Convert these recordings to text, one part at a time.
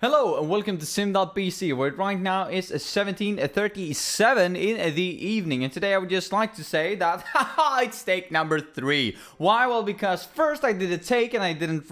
Hello and welcome to sim.bc, where it right now is 17:37 in the evening, and today I would just like to say that it's take number 3. Why? Well, because first I did a take and I didn't,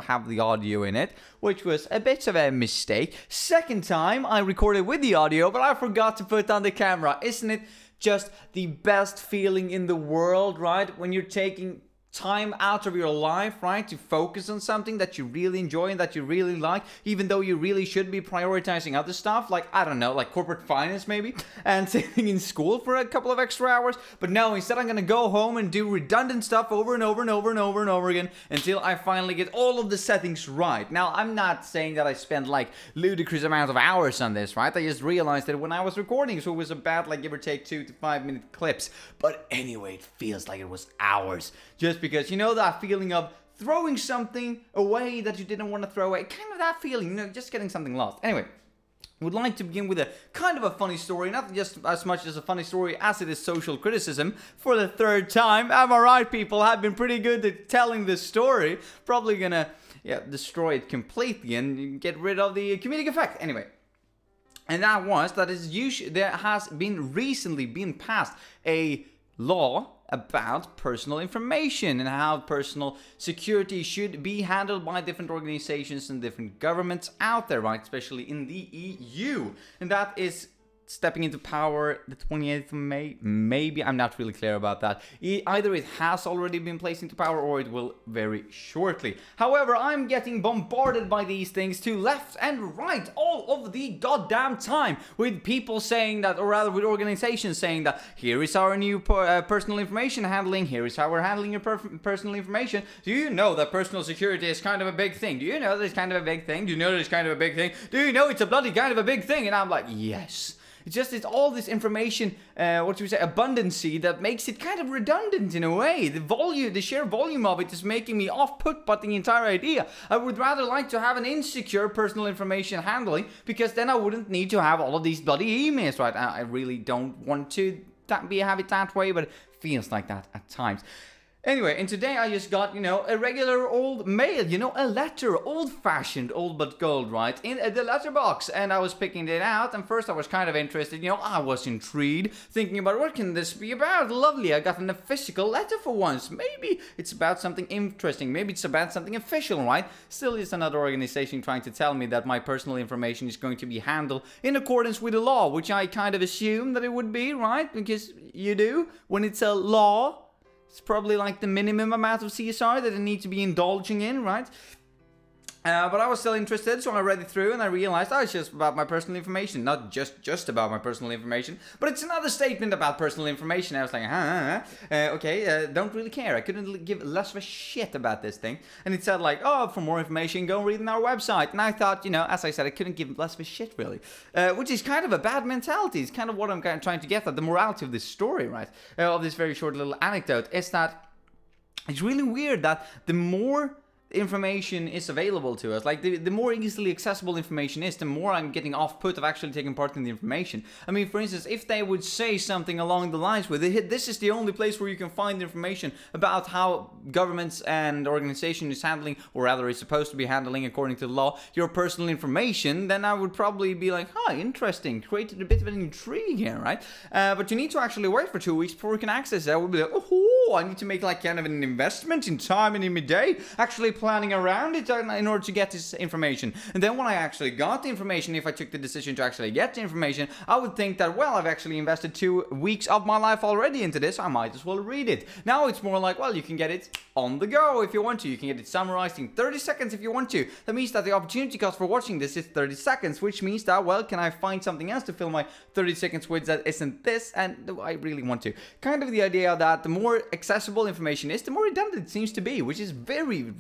have the audio in it, which was a bit of a mistake. Second time I recorded with the audio, but I forgot to put on the camera. Isn't it just the best feeling in the world, right? When you're taking time out of your life, right, to focus on something that you really enjoy and that you really like, even though you really should be prioritizing other stuff, like, I don't know, like corporate finance maybe, and sitting in school for a couple of extra hours. But no, instead I'm gonna go home and do redundant stuff over and over and over and over and over again until I finally get all of the settings right. Now, I'm not saying that I spent like ludicrous amount of hours on this, right? I just realized that when I was recording, so it was about like give or take 2 to 5 minute clips. But anyway, it feels like it was hours, just because, you know, that feeling of throwing something away that you didn't want to throw away, kind of that feeling, just getting something lost. Anyway, would like to begin with a kind of a funny story, not just as much as a funny story as it is social criticism for the third time. Am I right, people? I've been pretty good at telling this story. Probably gonna, destroy it completely and get rid of the comedic effect. Anyway. And that is usually, there has been recently been passed a law about personal information and how personal security should be handled by different organizations and different governments out there, right? Especially in the EU. And that is stepping into power the 28th of May, maybe. I'm not really clear about that. Either it has already been placed into power or it will very shortly. However, I'm getting bombarded by these things to left and right all of the goddamn time with people saying that, or rather with organizations saying that here is our new personal information handling, here is how we're handling your personal information. Do you know that personal security is kind of a big thing? Do you know that it's kind of a big thing? Do you know that it's kind of a big thing? Do you know it's a bloody kind of a big thing? And I'm like, yes. It's all this information, abundancy that makes it kind of redundant in a way. The sheer volume of it is making me off-put by the entire idea. I would rather like to have an insecure personal information handling, because then I wouldn't need to have all of these bloody emails, right? I really don't want to have it that way, but it feels like that at times. Anyway, and today I just got, a regular old mail, a letter, old-fashioned, old but gold, right, in the letterbox. And I was picking it out, and first I was kind of interested, I was intrigued, thinking about what can this be about? Lovely, I got a physical letter for once. Maybe it's about something interesting, maybe it's about something official, right? Still, it's another organization trying to tell me that my personal information is going to be handled in accordance with the law, which I kind of assume that it would be, right? Because you do, when it's a law. It's probably like the minimum amount of CSR that I need to be indulging in, right? But I was still interested, so I read it through and I realized, it's just about my personal information. Not just about my personal information, but it's another statement about personal information. I was like, okay, don't really care. I couldn't give less of a shit about this thing. And it said like, for more information, go read on our website. And I thought, as I said, I couldn't give less of a shit, really. Which is kind of a bad mentality. It's kind of what I'm kind of trying to get at. The morality of this story, right? Of this very short little anecdote is that it's really weird that the more information is available to us, like the more easily accessible information is, the more I'm getting off-put of actually taking part in the information. I mean, for instance, if they would say something along the lines with this is the only place where you can find information about how governments and organizations is handling, or rather is supposed to be handling according to the law, your personal information, then I would probably be like, interesting, created a bit of an intrigue here, right? But you need to actually wait for 2 weeks before you can access it. I would be like, I need to make like kind of an investment in time and in my day, actually planning around it in order to get this information. And then when I actually got the information, if I took the decision to actually get the information, I would think that, well, I've actually invested 2 weeks of my life already into this, I might as well read it. Now it's more like, well, you can get it on the go if you want to. You can get it summarized in 30 seconds if you want to. That means that the opportunity cost for watching this is 30 seconds, which means that, well, can I find something else to fill my 30 seconds with that isn't this? And do I really want to? Kind of the idea that the more accessible information is, the more redundant it seems to be, which is really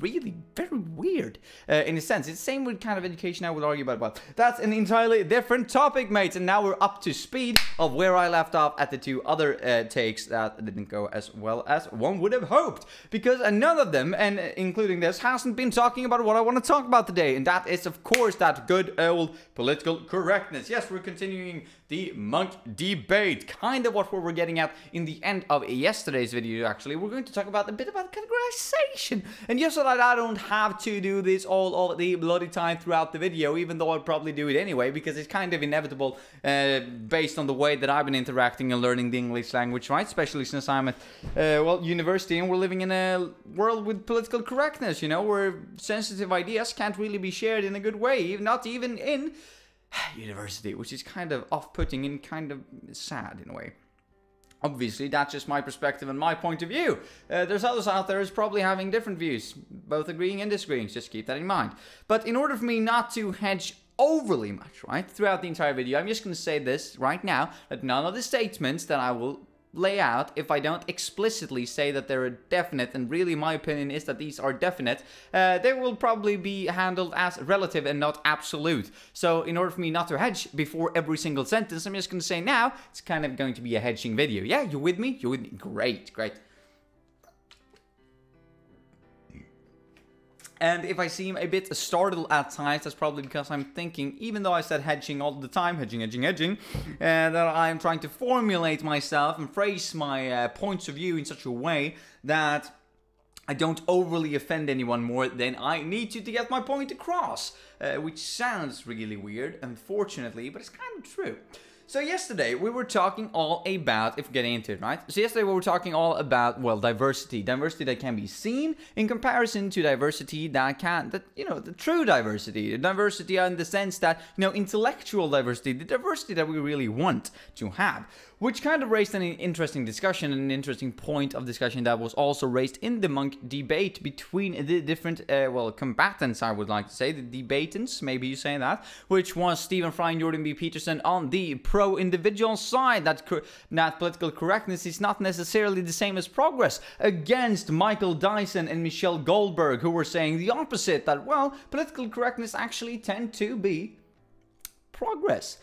weird in a sense. It's the same with kind of education, I would argue about, but that's an entirely different topic, mates. And now we're up to speed of where I left off at the 2 other takes that didn't go as well as one would have hoped, because none of them, and including this, hasn't been talking about what I want to talk about today, and that is, of course, that good old political correctness. Yes, we're continuing the monk debate. Kind of what we were getting at in the end of yesterday's video, actually. We're going to talk about a bit about categorization. And just so that I don't have to do this all the bloody time throughout the video, even though I'll probably do it anyway, because it's kind of inevitable based on the way that I've been interacting and learning the English language, right? Especially since I'm at, well, university, and we're living in a world with political correctness, you know, where sensitive ideas can't really be shared in a good way, not even in university, which is kind of off-putting and kind of sad in a way. Obviously, that's just my perspective and my point of view. There's others out there who's probably having different views, both agreeing and disagreeing, just keep that in mind. But in order for me not to hedge overly much, right, throughout the entire video, I'm just going to say this right now, that none of the statements that I will lay out, if I don't explicitly say that they're definite, and really my opinion is that these are definite, they will probably be handled as relative and not absolute. So in order for me not to hedge before every single sentence, I'm just going to say now, it's kind of going to be a hedging video. Yeah, you with me? You with me? Great, great. And if I seem a bit startled at times, that's probably because I'm thinking, even though I said hedging all the time, hedging, that I'm trying to formulate myself and phrase my points of view in such a way that I don't overly offend anyone more than I need to get my point across. Which sounds really weird, unfortunately, but it's kind of true. So yesterday we were talking all about, if getting into it, right? So yesterday we were talking all about, well, diversity. Diversity that can be seen in comparison to diversity that can't, you know, the true diversity. The diversity in the sense that, you know, intellectual diversity, the diversity that we really want to have. Which kind of raised an interesting discussion, an interesting point of discussion that was also raised in the monk debate between the different, well, combatants, I would like to say, the debatants, maybe you say that, which was Stephen Fry and Jordan B. Peterson on the pro-individual side, that political correctness is not necessarily the same as progress, against Michael Dyson and Michelle Goldberg, who were saying the opposite, that, well, political correctness actually tend to be progress.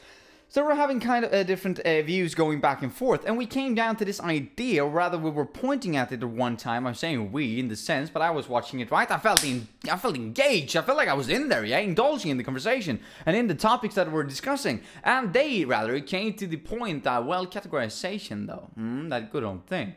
So we're having kind of different views going back and forth, and we came down to this idea, or rather we were pointing at it at one time. I'm saying we in the sense, but I was watching it, right? I felt engaged. I felt like I was in there, yeah, indulging in the conversation and in the topics that we're discussing. And they rather came to the point that, well, categorization though, that good old thing.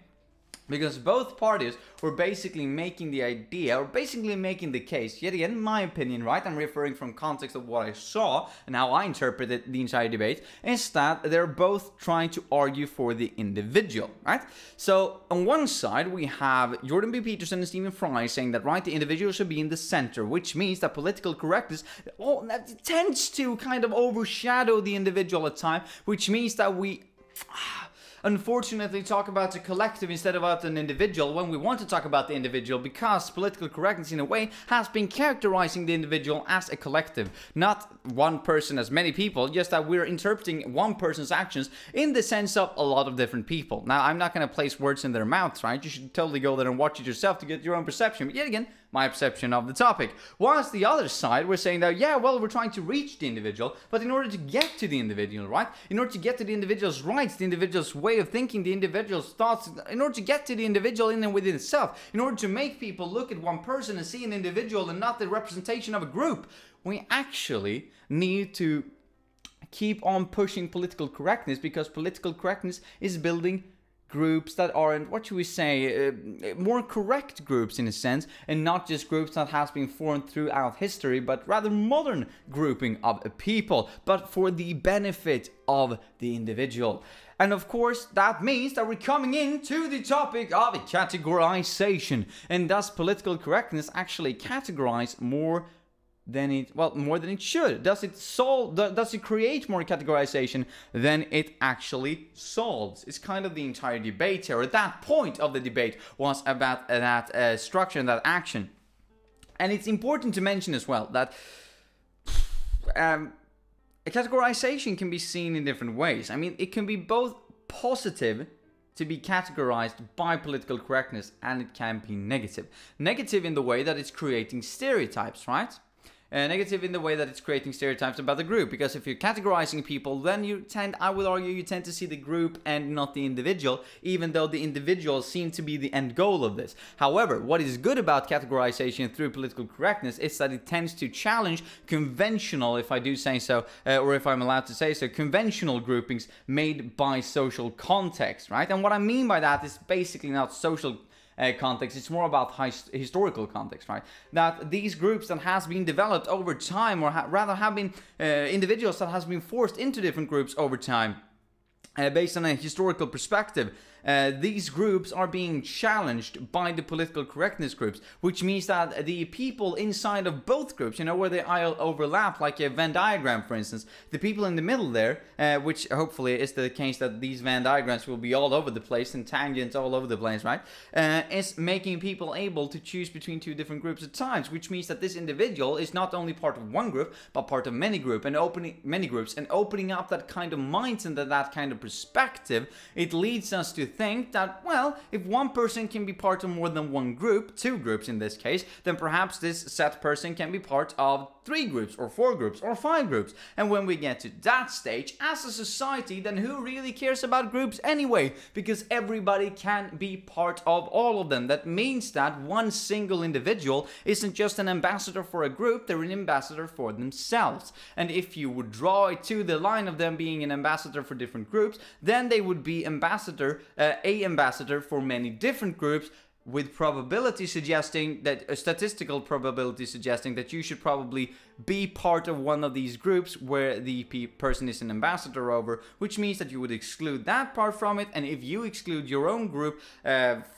Because both parties were basically making the idea, or basically making the case, yet again, in my opinion, right, I'm referring from context of what I saw and how I interpreted the entire debate, is that they're both trying to argue for the individual, right? So, on one side, we have Jordan B. Peterson and Stephen Fry saying that, right, the individual should be in the center, which means that political correctness tends to kind of overshadow the individual at times, which means that we unfortunately talk about the collective instead of about an individual when we want to talk about the individual, because political correctness in a way has been characterizing the individual as a collective, not one person as many people, just that we're interpreting one person's actions in the sense of a lot of different people. Now, I'm not going to place words in their mouths, right? You should totally go there and watch it yourself to get your own perception, but yet again, my perception of the topic. Whilst the other side, we're saying that, yeah, well, we're trying to reach the individual, but in order to get to the individual, right? In order to get to the individual's rights, the individual's way of thinking, the individual's thoughts, in order to get to the individual in and within itself, in order to make people look at one person and see an individual and not the representation of a group, we actually need to keep on pushing political correctness, because political correctness is building groups that aren't, what should we say, more correct groups in a sense, and not just groups that has been formed throughout history, but rather modern grouping of people, but for the benefit of the individual. And of course, that means that we're coming into the topic of categorization, and thus political correctness actually categorize more than it, well, more than it should. Does it create more categorization than it actually solves? It's kind of the entire debate here, or that point of the debate was about that structure and that action. And it's important to mention as well that categorization can be seen in different ways. I mean, it can be both positive to be categorized by political correctness, and it can be negative. Negative in the way that it's creating stereotypes, right? Negative in the way that it's creating stereotypes about the group, because if you're categorizing people, then I would argue, you tend to see the group and not the individual, even though the individual seem to be the end goal of this. However, what is good about categorization through political correctness is that it tends to challenge conventional, if I do say so, or if I'm allowed to say so, conventional groupings made by social context, right? And what I mean by that is basically not social context, it's more about historical context, right? That these groups that has been developed over time, or rather have been individuals that has been forced into different groups over time, based on a historical perspective, these groups are being challenged by the political correctness groups, which means that the people inside of both groups, you know, where they overlap, like a Venn diagram, for instance, the people in the middle there, which hopefully is the case that these Venn diagrams will be all over the place and tangents all over the place, right, is making people able to choose between two different groups at times, which means that this individual is not only part of one group, but part of many groups, and opening up that kind of mindset and that kind of perspective. It leads us to think that, well, if one person can be part of more than one group, two groups in this case, then perhaps this set person can be part of 3 groups or 4 groups or 5 groups. And when we get to that stage as a society, then who really cares about groups anyway? Because everybody can be part of all of them. That means that one single individual isn't just an ambassador for a group, they're an ambassador for themselves. And if you would draw it to the line of them being an ambassador for different groups, then they would be a ambassador for many different groups, with probability suggesting that, a statistical probability suggesting that you should probably be part of one of these groups where the person is an ambassador over, which means that you would exclude that part from it. And if you exclude your own group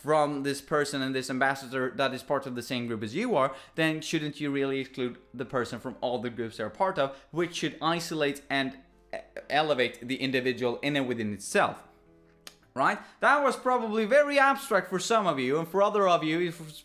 from this person and this ambassador that is part of the same group as you are, then shouldn't you really exclude the person from all the groups they're a part of, which should isolate and elevate the individual in and within itself. Right? That was probably very abstract for some of you, and for other of you it was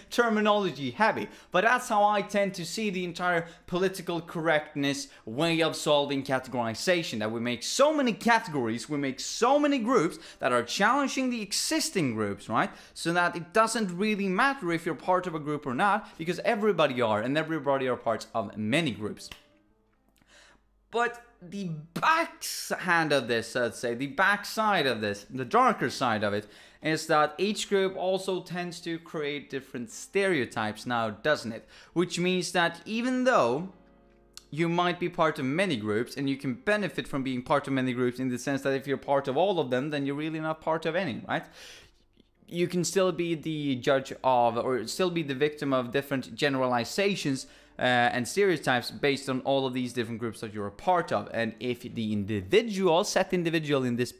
terminology heavy. But that's how I tend to see the entire political correctness way of solving categorization. That we make so many categories, we make so many groups that are challenging the existing groups, right? So that it doesn't really matter if you're part of a group or not, because everybody are, and everybody are parts of many groups. But the backhand of this, let's say, the backside of this, the darker side of it, is that each group also tends to create different stereotypes now, doesn't it? Which means that even though you might be part of many groups, and you can benefit from being part of many groups in the sense that if you're part of all of them, then you're really not part of any, right? You can still be the judge of, or still be the victim of different generalizations and stereotypes based on all of these different groups that you're a part of. And if the individual, set individual in this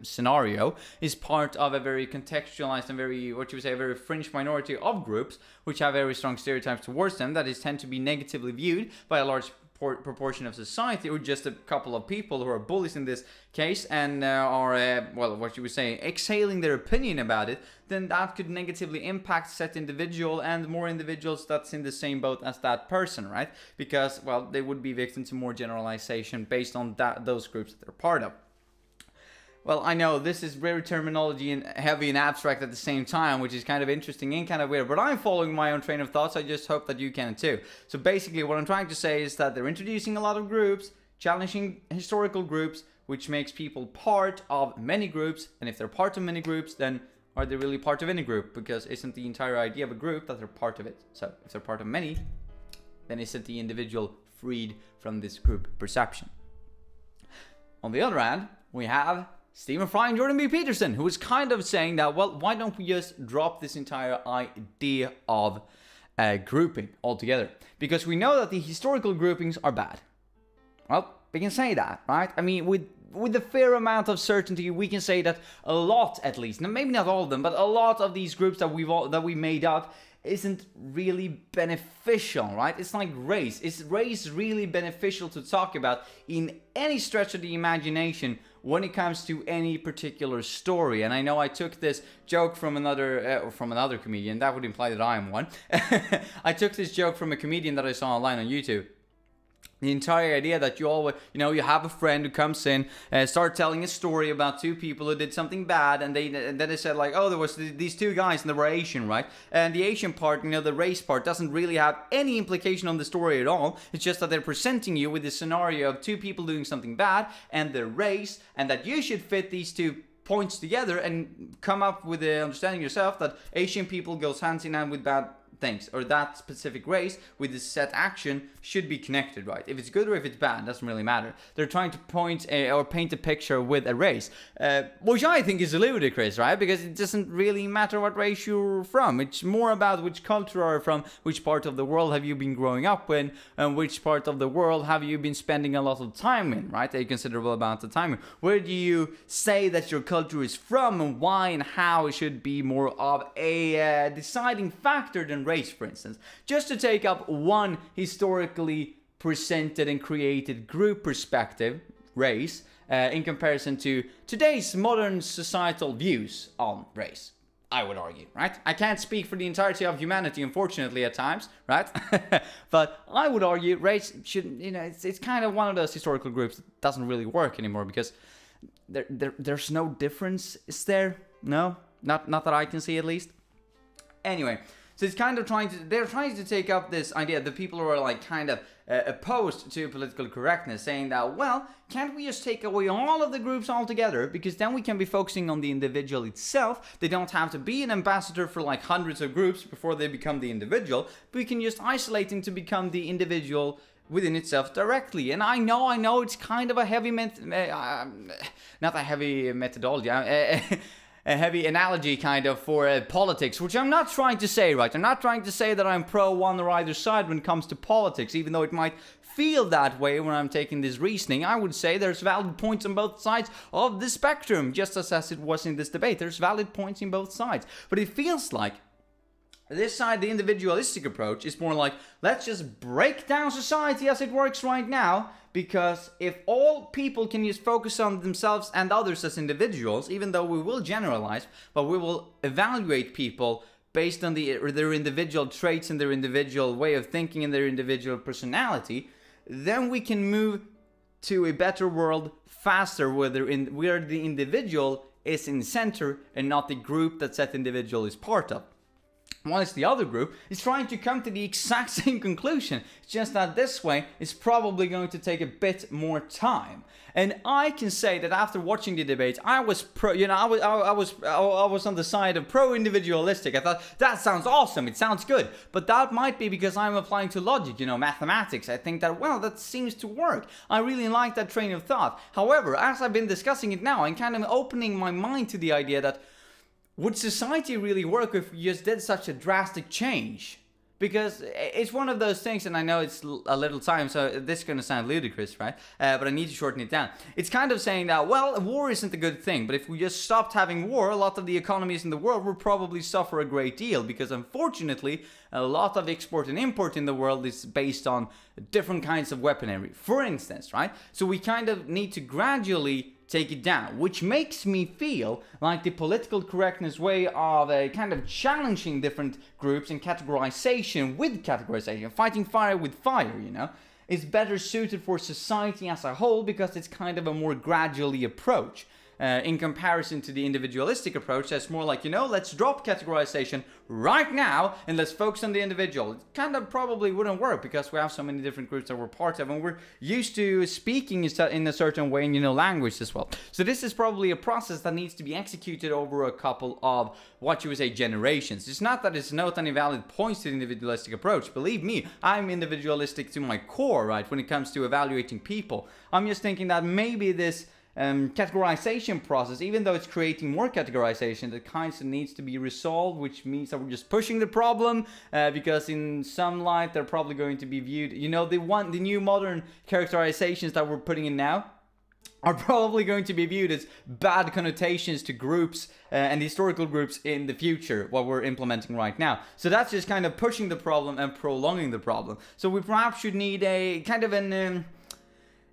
scenario, is part of a very contextualized and very, what you would say, a very fringe minority of groups, which have very strong stereotypes towards them, that is tend to be negatively viewed by a large proportion of society, or just a couple of people who are bullies in this case, and are, well, what you would say, exhaling their opinion about it, then that could negatively impact said individual and more individuals that's in the same boat as that person, right? Because, well, they would be victim to more generalization based on those groups that they're part of. Well, I know this is very terminology and heavy and abstract at the same time, which is kind of interesting and kind of weird, but I'm following my own train of thoughts. I just hope that you can too. So basically what I'm trying to say is that they're introducing a lot of groups, challenging historical groups, which makes people part of many groups. And if they're part of many groups, then are they really part of any group? Because isn't the entire idea of a group that they're part of it? So if they're part of many, then isn't the individual freed from this group perception? On the other hand, we have Stephen Fry and Jordan B. Peterson, who is kind of saying that, well, why don't we just drop this entire idea of grouping altogether? Because we know that the historical groupings are bad. Well, we can say that, right? I mean, with a fair amount of certainty, we can say that a lot, at least, now, maybe not all of them, but a lot of these groups that we made up isn't really beneficial, right? It's like race. Is race really beneficial to talk about in any stretch of the imagination when it comes to any particular story? And I know I took this joke from another comedian. That would imply that I am one. I took this joke from a comedian that I saw online on YouTube, the entire idea that you always, you have a friend who comes in and start telling a story about two people who did something bad, and then they said like, oh, there was these two guys and they were Asian, right? And the Asian part, the race part, doesn't really have any implication on the story at all. It's just that they're presenting you with this scenario of two people doing something bad and their race, and that you should fit these two points together and come up with the understanding yourself that Asian people goes hand in hand with bad things, or that specific race with this set action should be connected, right? If it's good or if it's bad, doesn't really matter. They're trying to or paint a picture with a race, which I think is ludicrous, right? Because it doesn't really matter what race you're from. It's more about which culture are you from, which part of the world have you been growing up in, and which part of the world have you been spending a lot of time in, right? A considerable amount of time in. Where do you say that your culture is from, and why and how it should be more of a deciding factor than race, for instance. Just to take up one historically presented and created group perspective, race, in comparison to today's modern societal views on race, I would argue, right? I can't speak for the entirety of humanity, unfortunately, at times, right? But I would argue race should, it's kind of one of those historical groups that doesn't really work anymore, because there's no difference, is there? No? Not that I can see, at least. Anyway, so it's kind of they're trying to take up this idea, the people who are like kind of opposed to political correctness, saying that, well, can't we just take away all of the groups altogether, because then we can be focusing on the individual itself. They don't have to be an ambassador for like hundreds of groups before they become the individual, but we can just isolate them to become the individual within itself directly. And I know it's kind of a heavy not a heavy methodology, a heavy analogy kind of for politics, which I'm not trying to say, right? I'm not trying to say that I'm pro one or either side when it comes to politics, even though it might feel that way when I'm taking this reasoning. I would say there's valid points on both sides of the spectrum, just as it was in this debate. There's valid points in both sides. But it feels like this side, the individualistic approach, is more like, let's just break down society as it works right now, because if all people can just focus on themselves and others as individuals, even though we will generalize, but we will evaluate people based on their individual traits and their individual way of thinking and their individual personality, then we can move to a better world faster, where the individual is in center and not the group that that individual is part of. Whilst the other group is trying to come to the exact same conclusion. It's just that this way is probably going to take a bit more time. And I can say that after watching the debate, I was I was on the side of pro-individualistic. I thought, that sounds awesome, it sounds good. But that might be because I'm applying to logic, mathematics. I think that, well, that seems to work. I really like that train of thought. However, as I've been discussing it now, I'm kind of opening my mind to the idea that, would society really work if we just did such a drastic change? Because it's one of those things, and I know it's a little time, so this is going to sound ludicrous, right? But I need to shorten it down. It's kind of saying that, well, war isn't a good thing, but if we just stopped having war, a lot of the economies in the world would probably suffer a great deal, because unfortunately, a lot of export and import in the world is based on different kinds of weaponry, for instance, right? So we kind of need to gradually take it down, which makes me feel like the political correctness way of kind of challenging different groups and categorization with categorization, fighting fire with fire, is better suited for society as a whole, because it's kind of a more gradually approach. In comparison to the individualistic approach, that's more like, let's drop categorization right now and let's focus on the individual. It kind of probably wouldn't work, because we have so many different groups that we're part of, and we're used to speaking in a certain way, and language as well. So this is probably a process that needs to be executed over a couple of, what you would say, generations. It's not that it's not any valid points to the individualistic approach. Believe me, I'm individualistic to my core, right, when it comes to evaluating people. I'm just thinking that maybe this categorization process, even though it's creating more categorization, that kind of needs to be resolved, which means that we're just pushing the problem, because in some light they're probably going to be viewed, the new modern characterizations that we're putting in now are probably going to be viewed as bad connotations to groups and historical groups in the future, what we're implementing right now. So that's just kind of pushing the problem and prolonging the problem. So we perhaps should need a kind of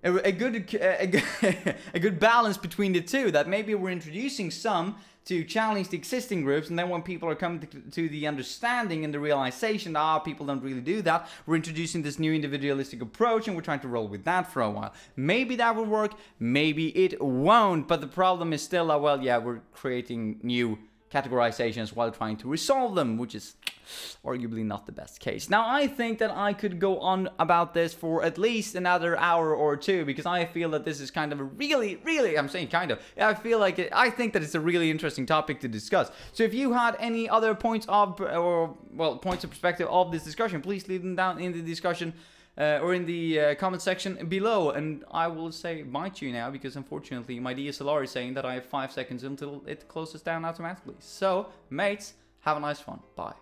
a good balance between the two, that maybe we're introducing some to challenge the existing groups, and then when people are coming to the understanding and the realization that people don't really do that, we're introducing this new individualistic approach and we're trying to roll with that for a while. Maybe that will work, maybe it won't, but the problem is still that, well, yeah, we're creating new categorizations while trying to resolve them, which is arguably not the best case. Now, I think that I could go on about this for at least another hour or two, because I feel that this is kind of a really, I'm saying kind of, I feel like I think that it's a really interesting topic to discuss. So if you had any other points of, or well, points of perspective of this discussion, please leave them down in the discussion or in the comment section below, and I will say bye to you now, because unfortunately my DSLR is saying that I have 5 seconds until it closes down automatically. So, mates, have a nice one. Bye.